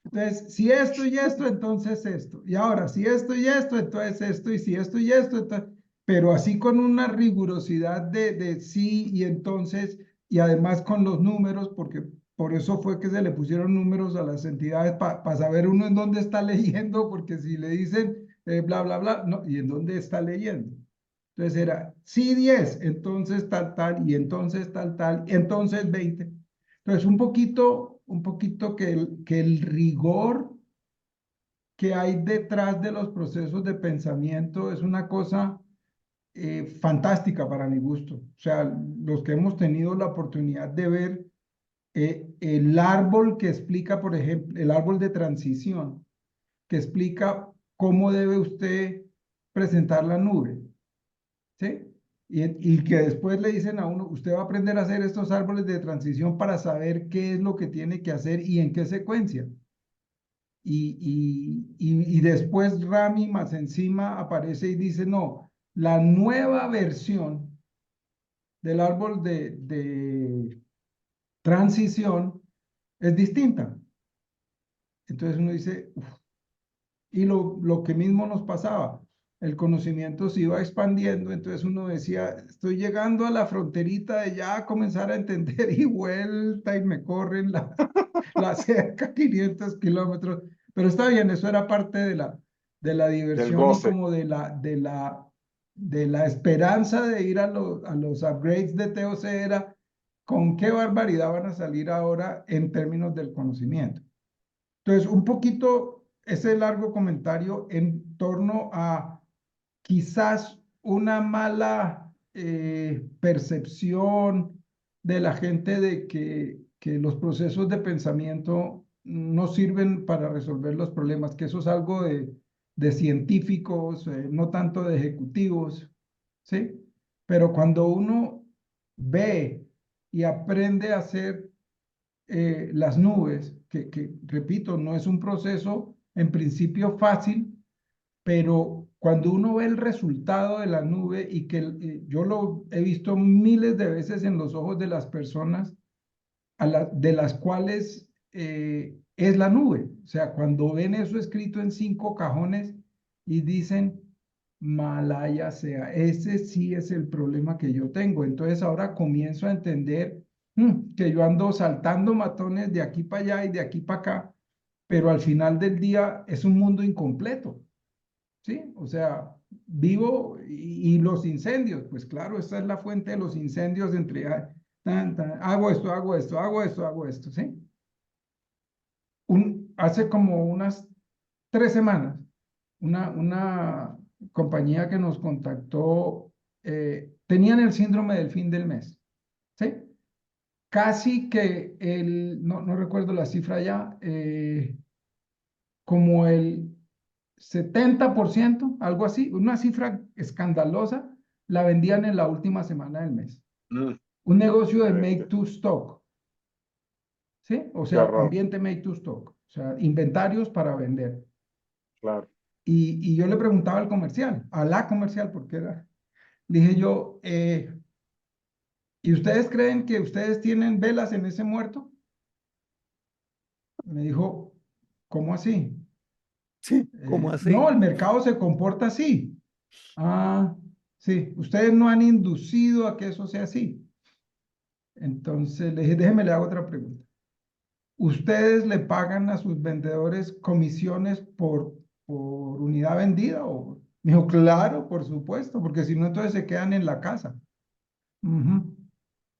Entonces, si esto y esto, entonces esto. Y ahora, si esto y esto, entonces esto. Y si esto y esto, entonces... Pero así con una rigurosidad de sí y entonces, y además con los números, porque por eso fue que se le pusieron números a las entidades para saber uno en dónde está leyendo, porque si le dicen bla, bla, bla, no, ¿y en dónde está leyendo? Entonces era, sí 10, entonces tal, y entonces tal, y entonces 20. Entonces un poquito que el rigor que hay detrás de los procesos de pensamiento es una cosa fantástica para mi gusto. O sea, los que hemos tenido la oportunidad de ver el árbol que explica, por ejemplo, el árbol de transición, que explica cómo debe usted presentar la nube, ¿sí? Y que después le dicen a uno, usted va a aprender a hacer estos árboles de transición para saber qué es lo que tiene que hacer y en qué secuencia. Y después Rami más encima aparece y dice, no, la nueva versión del árbol de transición es distinta. Entonces uno dice, uf. Y lo que mismo nos pasaba, el conocimiento se iba expandiendo, entonces uno decía, estoy llegando a la fronterita de ya comenzar a entender y vuelta y me corren la cerca 500 kilómetros, pero está bien, eso era parte de la Del diversión y goce. como de la esperanza de ir a los upgrades de TOC era con qué barbaridad van a salir ahora en términos del conocimiento. Entonces, un poquito ese largo comentario en torno a quizás una mala percepción de la gente de que los procesos de pensamiento no sirven para resolver los problemas, que eso es algo de científicos, no tanto de ejecutivos, ¿sí? Pero cuando uno ve y aprende a hacer las nubes, repito, no es un proceso en principio fácil, pero cuando uno ve el resultado de la nube y que yo lo he visto miles de veces en los ojos de las personas de las cuales es la nube. O sea, cuando ven eso escrito en 5 cajones y dicen, Malaya sea, ese sí es el problema que yo tengo. Entonces ahora comienzo a entender que yo ando saltando matones de aquí para allá y de aquí para acá, pero al final del día es un mundo incompleto. ¿Sí? O sea, vivo y los incendios, pues claro, esta es la fuente de los incendios entre hago esto, hago esto, hago esto, hago esto, ¿sí? Hace como unas 3 semanas, una compañía que nos contactó, tenían el síndrome del fin del mes, ¿sí? Casi que no recuerdo la cifra ya, como el 70%, algo así, una cifra escandalosa, la vendían en la última semana del mes. Mm, Un negocio de qué make bestia, to stock, ¿sí? O qué sea, horror, ambiente make to stock, o sea, inventarios para vender. claro. Y yo le preguntaba al comercial, a la comercial, porque era, dije yo, ¿y ustedes creen que ustedes tienen velas en ese muerto? Me dijo, ¿cómo así? Sí, ¿cómo No, así? el mercado se comporta así. Ah, sí, ustedes no han inducido a que eso sea así. Entonces le dije, déjeme le hago otra pregunta. ¿Ustedes le pagan a sus vendedores comisiones por unidad vendida? Me dijo, claro, por supuesto, porque si no, entonces se quedan en la casa. Ujú.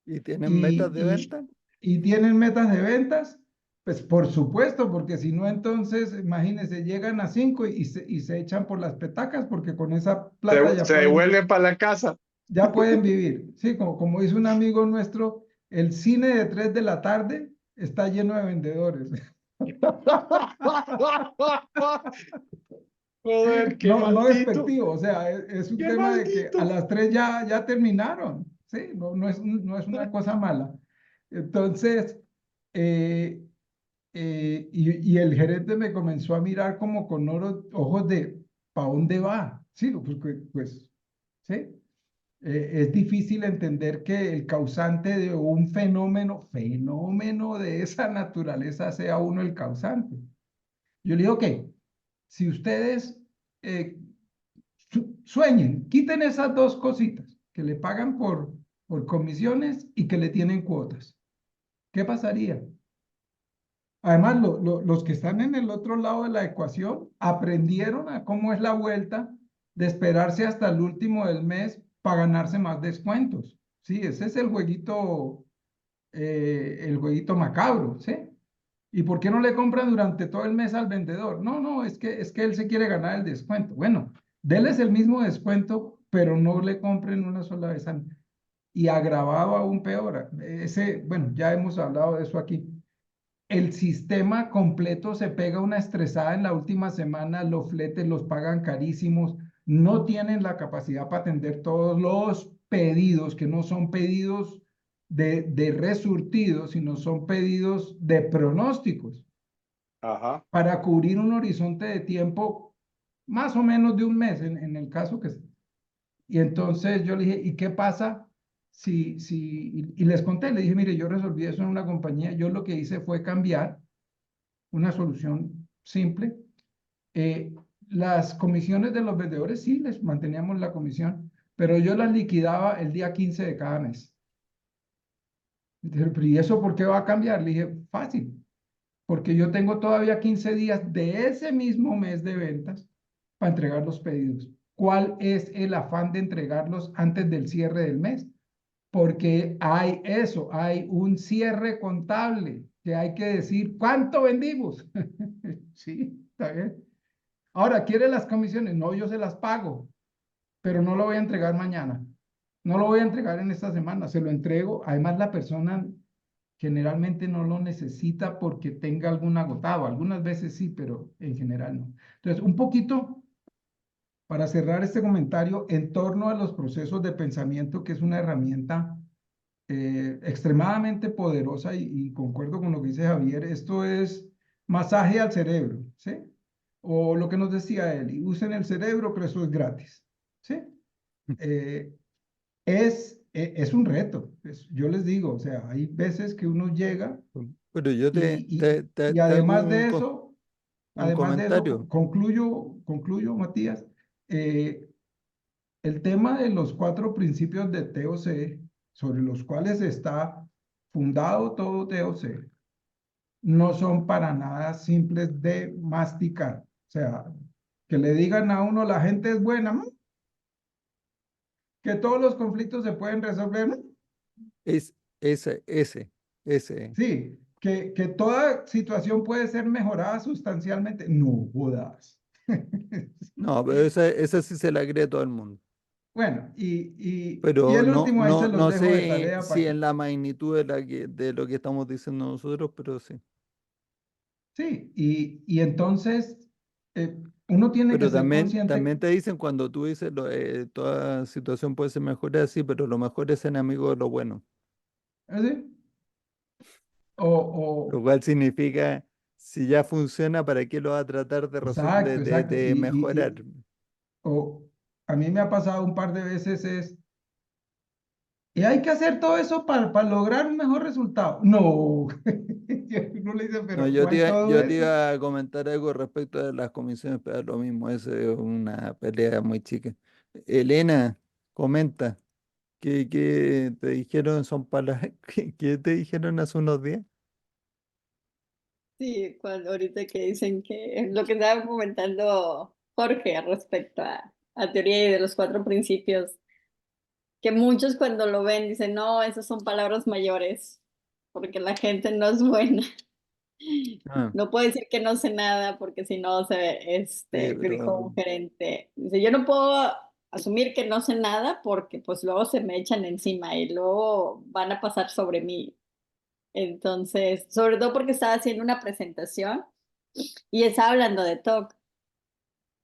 ¿Y tienen metas Y, de venta? y tienen metas de ventas, pues por supuesto, porque si no, entonces, imagínense, llegan a 5 y se echan por las petacas, porque con esa plata Se devuelven para la casa. ya pueden vivir. Sí, como dice un amigo nuestro, el cine de 3 de la tarde está lleno de vendedores. Joder, qué No, no maldito, despectivo, o sea, es un qué tema de que a maldito. las 3 ya terminaron, ¿sí? No es una cosa mala. Entonces, eh, y el gerente me comenzó a mirar como con ojos de, ¿para dónde va? Sí, pues, ¿sí? Es difícil entender que el causante de un fenómeno de esa naturaleza sea uno el causante. Yo le digo, ok, si ustedes eh, sueñen, quiten esas dos cositas, que le pagan por comisiones y que le tienen cuotas. ¿Qué pasaría? Además, los que están en el otro lado de la ecuación aprendieron a cómo es la vuelta de esperarse hasta el último del mes para ganarse más descuentos. Sí, ese es el jueguito macabro, ¿sí? ¿Y por qué no le compran durante todo el mes al vendedor? No, no, es que él se quiere ganar el descuento. Bueno, déles el mismo descuento, pero no le compren una sola vez al mes. Y agravado aún peor. Bueno, ya hemos hablado de eso aquí. El sistema completo se pega una estresada en la última semana, los fletes los pagan carísimos, no tienen la capacidad para atender todos los pedidos, que no son pedidos de resurtidos, sino son pedidos de pronósticos, Ajá. para cubrir un horizonte de tiempo más o menos de un mes, en el caso que... Y entonces yo le dije, ¿y qué pasa y les conté, le dije, mire, yo resolví eso en una compañía, yo lo que hice fue cambiar una solución simple. Eh, las comisiones de los vendedores, sí, les manteníamos la comisión, pero yo las liquidaba el día 15 de cada mes. Dije, ¿y eso por qué va a cambiar? Le dije, fácil, porque yo tengo todavía 15 días de ese mismo mes de ventas para entregar los pedidos. ¿Cuál es el afán de entregarlos antes del cierre del mes? Porque hay eso, hay un cierre contable que hay que decir cuánto vendimos. Sí, está bien. Ahora, ¿quiere las comisiones? No, yo se las pago, pero no lo voy a entregar mañana. No lo voy a entregar en esta semana, se lo entrego. Además, la persona generalmente no lo necesita porque tenga algún agotado. Algunas veces sí, pero en general no. Entonces, un poquito para cerrar este comentario en torno a los procesos de pensamiento, que es una herramienta extremadamente poderosa y concuerdo con lo que dice Javier, esto es masaje al cerebro, ¿sí? O lo que nos decía él, y usen el cerebro, pero eso es gratis, ¿sí? Eh, es un reto, yo les digo, o sea, hay veces que uno llega Pero yo y te hago un además de eso, comentario. concluyo, Matías, eh, el tema de los 4 principios de TOC, sobre los cuales está fundado todo TOC, no son para nada simples de masticar. O sea, que le digan a uno, la gente es buena, que todos los conflictos se pueden resolver, Es ese. sí, que toda situación puede ser mejorada sustancialmente. No jodas. No, pero esa sí se la cree todo el mundo. Bueno, y Pero el último ahí se los no dejo de sé tarea si para que... en la magnitud de lo que estamos diciendo nosotros, pero sí. Sí, y entonces uno tiene que Pero ser consciente, también te dicen cuando tú dices toda situación puede ser mejor así, pero lo mejor es enemigo de lo bueno. ¿sí? Lo cual significa, si ya funciona, ¿para qué lo va a tratar Exacto, exacto. de mejorar? O a mí me ha pasado un par de veces y hay que hacer todo eso para lograr un mejor resultado. No, uno le dice, No, pero ¿cuál todo yo te eso? iba a comentar algo respecto de las comisiones, pero es lo mismo, eso es una pelea muy chica. Elena, comenta, ¿qué te dijeron? Son palabras, ¿qué te dijeron hace unos días? Sí, cuando ahorita que dicen que lo que estaba comentando Jorge respecto a teoría y de los 4 principios, que muchos cuando lo ven dicen, no, esas son palabras mayores, porque la gente no es buena. Ah, No puedo decir que no sé nada, porque si no, sí, que dijo pero un gerente, dice, yo no puedo asumir que no sé nada porque pues luego se me echan encima y luego van a pasar sobre mí. Entonces, sobre todo porque estaba haciendo una presentación y estaba hablando de TOC.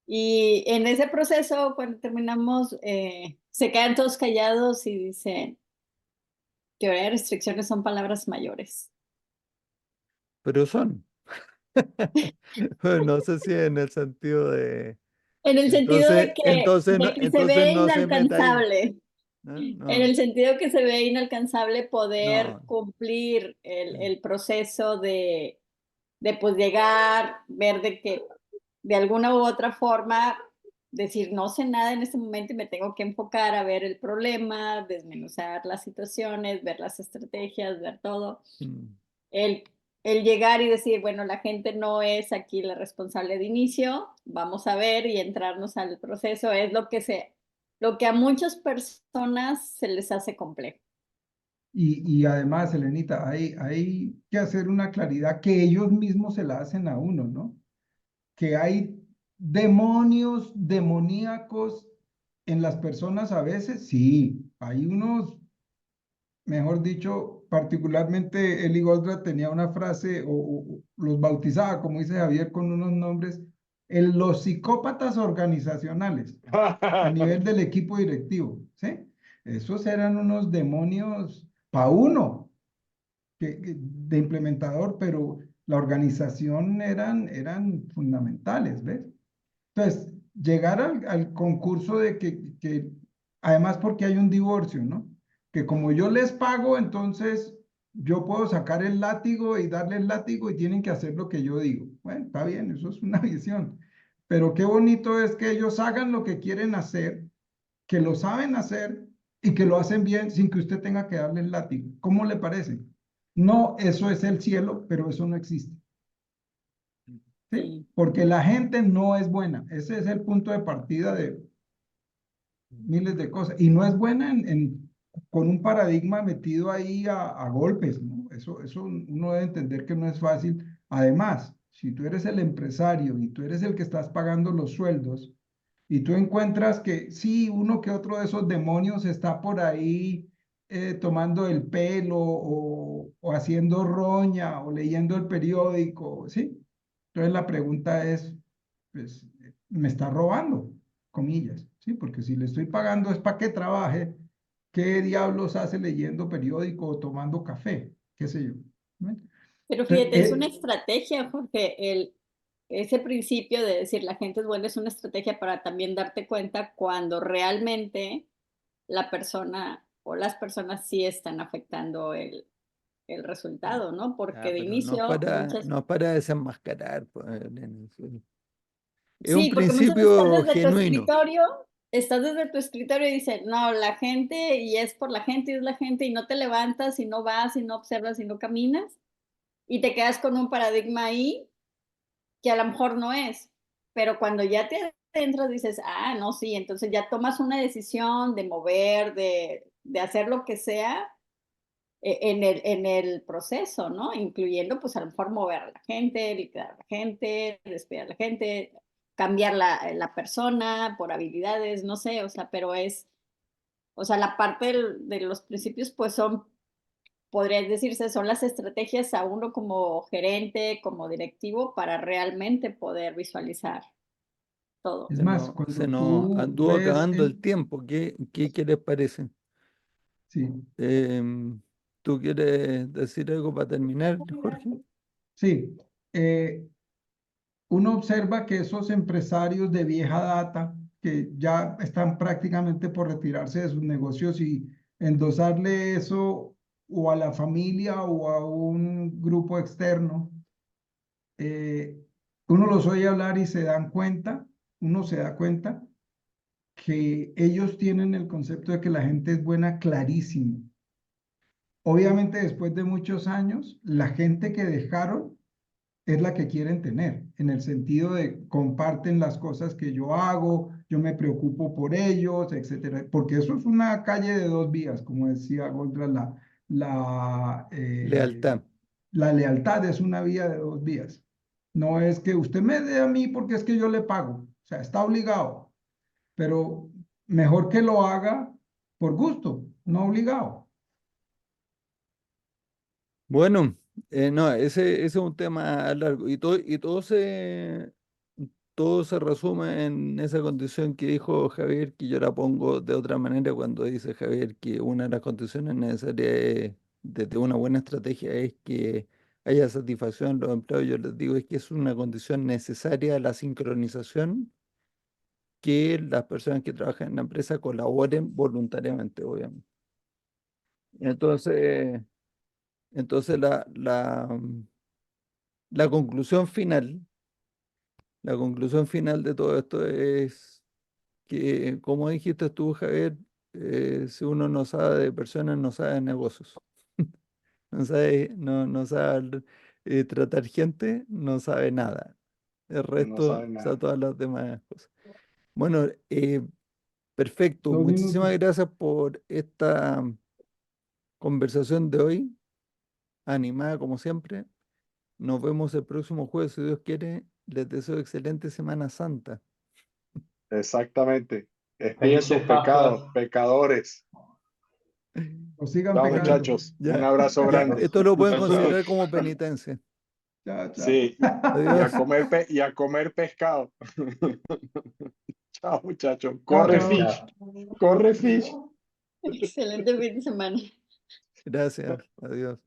Y en ese proceso, cuando terminamos, se quedan todos callados y dicen, teoría de restricciones son palabras mayores. son. Pues no sé si en el sentido de, En el sentido de que se entonces ve no se meta ahí. inalcanzable. No, En el no, sentido que se ve inalcanzable poder no. cumplir el proceso de pues llegar, ver de que de alguna u otra forma decir no sé nada en este momento y me tengo que enfocar a ver el problema, desmenuzar las situaciones, ver las estrategias, ver todo. Mm. El, el llegar y decir, bueno, la gente no es aquí la responsable de inicio, vamos a ver y entrarnos al proceso, es lo que a muchas personas se les hace complejo. Y además, Elenita, hay que hacer una claridad que ellos mismos se la hacen a uno, ¿no? Que hay demonios demoníacos en las personas a veces, sí, hay unos, mejor dicho, particularmente Eli Goldratt tenía una frase o los bautizaba, como dice Javier, con unos nombres, los psicópatas organizacionales a nivel del equipo directivo, ¿sí? Esos eran unos demonios para uno de implementador, pero la organización eran fundamentales, ¿ves? Entonces, llegar al concurso de además porque hay un divorcio, ¿no? Que como yo les pago, entonces yo puedo sacar el látigo y darle el látigo y tienen que hacer lo que yo digo. Bueno, está bien, eso es una visión. Pero qué bonito es que ellos hagan lo que quieren hacer, que lo saben hacer y que lo hacen bien sin que usted tenga que darle el látigo. ¿Cómo le parece? No, eso es el cielo, pero eso no existe. ¿Sí? Sí. Porque la gente no es buena. Ese es el punto de partida de miles de cosas. Y no es buena con un paradigma metido ahí a golpes, ¿no? Eso uno debe entender que no es fácil. Además, si tú eres el empresario y tú eres el que estás pagando los sueldos y tú encuentras que sí, uno que otro de esos demonios está por ahí tomando el pelo o haciendo roña o leyendo el periódico, ¿sí? Entonces la pregunta es, pues, ¿me está robando? Comillas, ¿sí? Porque si le estoy pagando es para que trabaje, ¿qué diablos hace leyendo periódico o tomando café? ¿Qué sé yo? ¿No? Pero Entonces, fíjate, es una estrategia, Jorge, ese principio de decir la gente es buena es una estrategia para también darte cuenta cuando realmente la persona o las personas sí están afectando el resultado, ¿no? Porque de Pero inicio muchas. no es para desenmascarar, pues, Elena, sí. Es un Sí, porque muchas veces principio genuino. estás desde tu escritorio y dices, no, la gente, y es por la gente, y es la gente, y no te levantas, y no vas, y no observas, y no caminas, y te quedas con un paradigma ahí que a lo mejor no es. Pero cuando ya te adentras, dices, ah, no, sí, entonces ya tomas una decisión de mover, de hacer lo que sea en el proceso, ¿no? Incluyendo, pues a lo mejor mover a la gente, liquidar a la gente, despedir a la gente, cambiar la persona por habilidades, no sé, o sea, pero o sea, la parte de los principios, pues podría decirse, son las estrategias a uno como gerente, como directivo, para realmente poder visualizar todo. es más, Se cuando nos tú anduvo ves acabando el tiempo. ¿Qué les parece? sí, Em, ¿Tú quieres decir algo para terminar, Jorge? sí, eh, uno observa que esos empresarios de vieja data, que ya están prácticamente por retirarse de sus negocios y endosarle eso o a la familia o a un grupo externo, eh, uno los oye hablar y se dan cuenta, uno se da cuenta que ellos tienen el concepto de que la gente es buena clarísimo. Obviamente después de muchos años, la gente que dejaron es la que quieren tener, en el sentido de comparten las cosas que yo hago, yo me preocupo por ellos, etcétera, porque eso es una calle de dos vías, como decía Goldra, la, eh, Lealtad. la lealtad es una vía de dos vías. No es que usted me dé a mí porque es que yo le pago, o sea, está obligado, pero mejor que lo haga por gusto, no obligado. Bueno, no, ese es un tema largo y todo se resume en esa condición que dijo Javier, que yo la pongo de otra manera cuando dice Javier que una de las condiciones necesarias de una buena estrategia es que haya satisfacción en los empleados. Yo les digo es que es una condición necesaria la sincronización, que las personas que trabajan en la empresa colaboren voluntariamente, obviamente. Entonces, entonces la conclusión final, la conclusión final de todo esto es que, como dijiste tú, Javier, si uno no sabe de personas, no sabe de negocios. No sabe, no sabe tratar gente, no sabe nada. El No resto, sabe o sea, nada. todas las demás cosas. Bueno, perfecto. 2 Muchísimas minutos. gracias por esta conversación de hoy, animada como siempre. Nos vemos el próximo jueves, si Dios quiere. Les deseo excelente Semana Santa. Exactamente. Espíen sus Felices pecados, Pascuas. pecadores. O sigan Chao, pecando. muchachos. Un Ya, abrazo ya, grande. esto lo pueden considerar como penitencia. Chao, chao. Sí, y a Adiós. comer, y a comer pescado. Chao, muchachos. Chao, Corre, chao. fish. Corre, fish. Excelente fin de semana. Gracias. Adiós.